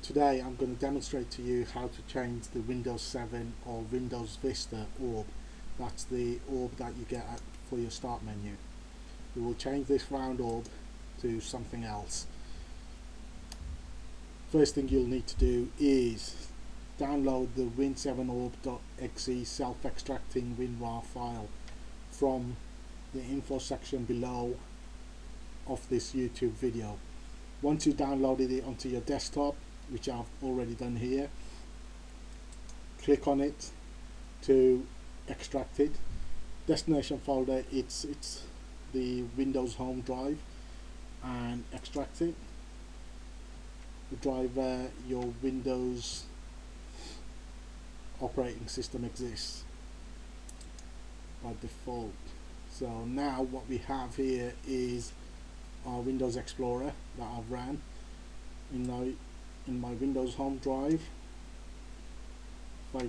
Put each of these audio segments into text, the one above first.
Today I'm going to demonstrate to you how to change the Windows 7 or Windows Vista orb. That's the orb that you get for your start menu. We will change this round orb to something else. First thing you'll need to do is download the Win7Orb.exe self-extracting WinRAR file from the info section below of this YouTube video. Once you downloaded it onto your desktop, which I've already done here, click on it to extract it. Destination folder, it's the Windows home drive, and extract it. The drive your Windows operating system exists by default. So now what we have here is our Windows Explorer that I've ran in my Windows home drive. If I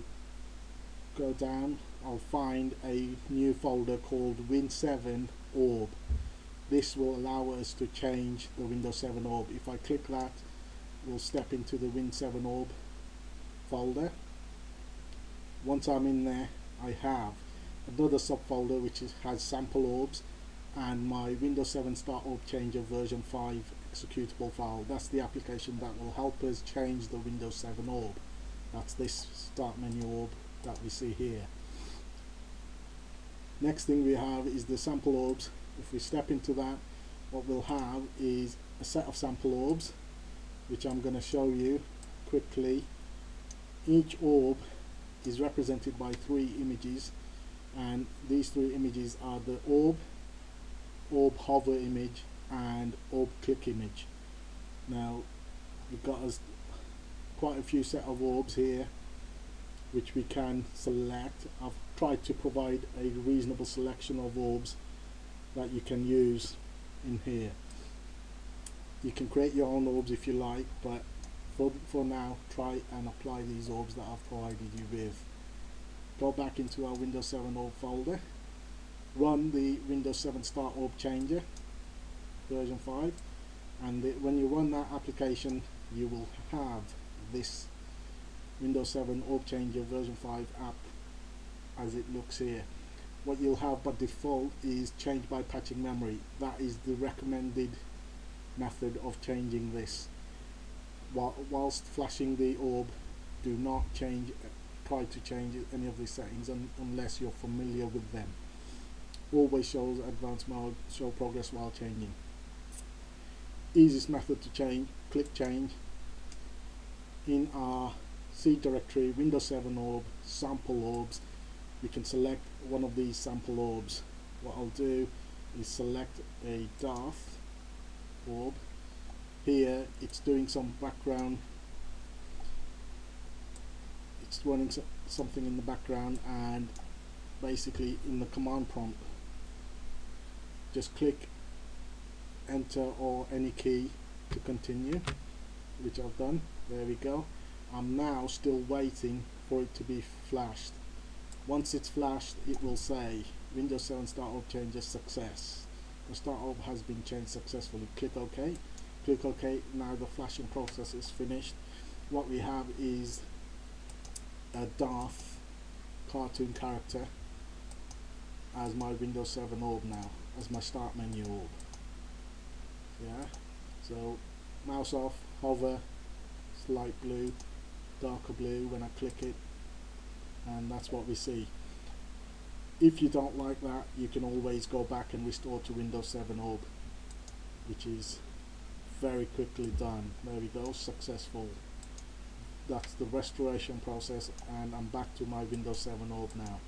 go down, I'll find a new folder called Win7Orb. This will allow us to change the Windows 7 orb. If I click that, we'll step into the Win7Orb folder. Once I'm in there, I have another subfolder which has sample orbs and my Windows 7 Start Orb Changer version 5 executable file. That's the application that will help us change the Windows 7 orb. That's this start menu orb that we see here. Next thing we have is the sample orbs. If we step into that, what we'll have is a set of sample orbs, which I'm going to show you quickly. Each orb is represented by 3 images, and these 3 images are the orb hover image and orb click image. Now we've got quite a few set of orbs here which we can select. I've tried to provide a reasonable selection of orbs that you can use in here. You can create your own orbs if you like, but for now try and apply these orbs that I've provided you with. Go back into our Windows 7 orb folder, run the Windows 7 Start Orb Changer version 5, and when you run that application you will have this Windows 7 Orb Changer version 5 app as it looks here. What you'll have by default is change by patching memory. That is the recommended method of changing this. Whilst flashing the orb, do not try to change any of these settings unless you're familiar with them. Always shows advanced mode, show progress while changing. Easiest method to change, click change. In our C directory, Windows 7 orb, sample orbs, we can select one of these sample orbs. What I'll do is select a Darth orb. Here it's doing some background, it's running something in the background, and basically in the command prompt just click enter or any key to continue, which I've done. There we go. I'm now still waiting for it to be flashed. Once it's flashed, it will say Windows 7 Start Orb Changer success. The start orb has been changed successfully. Click OK. Click OK. Now the flashing process is finished. What we have is a Darth cartoon character as my Windows 7 orb now, as my start menu orb. Yeah, so mouse off, hover, it's light blue, darker blue when I click it, and that's what we see. If you don't like that, you can always go back and restore to Windows 7 orb, which is very quickly done. There we go, successful. That's the restoration process, and I'm back to my Windows 7 orb now.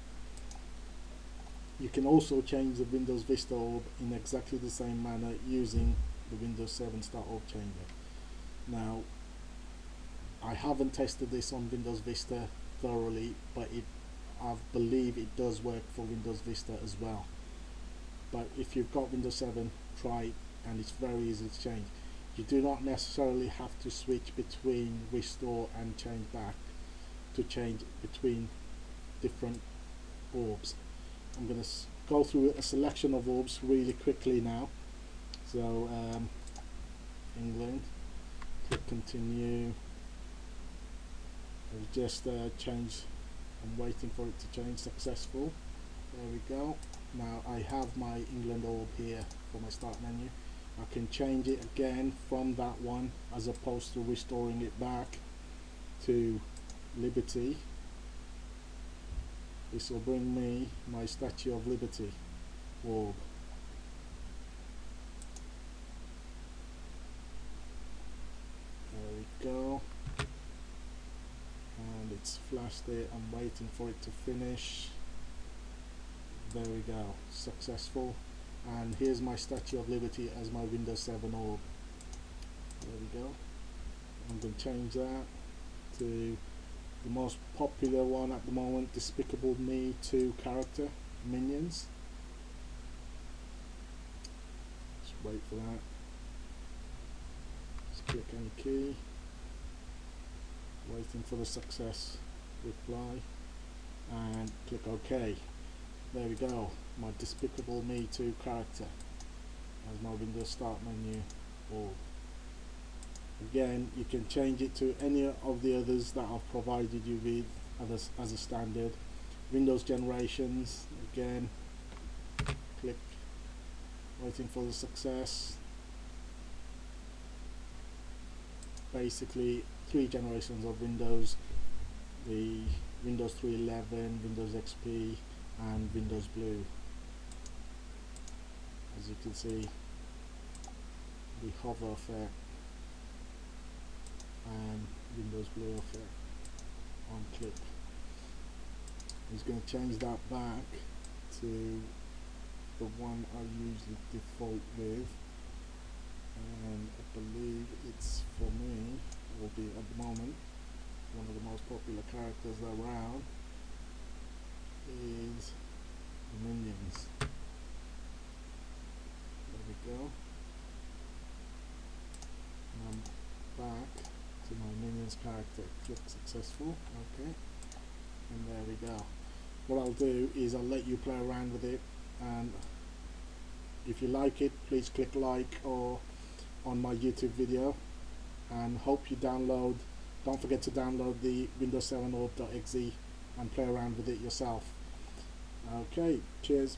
You can also change the Windows Vista orb in exactly the same manner using the Windows 7 Start Orb Changer. Now, I haven't tested this on Windows Vista thoroughly, but I believe it does work for Windows Vista as well. But if you've got Windows 7, try it, and it's very easy to change. You do not necessarily have to switch between restore and change back to change between different orbs. I'm going to go through a selection of orbs really quickly now. So England, click continue, I've just changed. I'm waiting for it to change. Successful. There we go. Now I have my England orb here for my start menu. I can change it again from that one, as opposed to restoring it back to Liberty. This will bring me my Statue of Liberty orb. There we go. And it's flashed it. I'm waiting for it to finish. There we go. Successful. And here's my Statue of Liberty as my Windows 7 orb. There we go. I'm going to change that to the most popular one at the moment, Despicable Me 2 character, Minions. Just wait for that. Just click any key. Waiting for the success reply. And click OK. There we go. My Despicable Me 2 character as my Windows Start menu orb. Again, you can change it to any of the others that I've provided you with as a standard. Windows generations, again, click, waiting for the success. Basically 3 generations of Windows, the Windows 3.11, Windows XP and Windows Blue. As you can see, the hover effect and Windows Blue effect on click. I'm just going to change that back to the one I usually default with, and I believe it's, for me, will be at the moment one of the most popular characters around is the Minions. There we go. And I'm back to my Minions character. Click successful. Okay, and there we go. What I'll do is I'll let you play around with it, and if you like it, please click like or on my YouTube video, and hope you download. Don't forget to download the Windows 7 Orb.exe and play around with it yourself. Okay, cheers.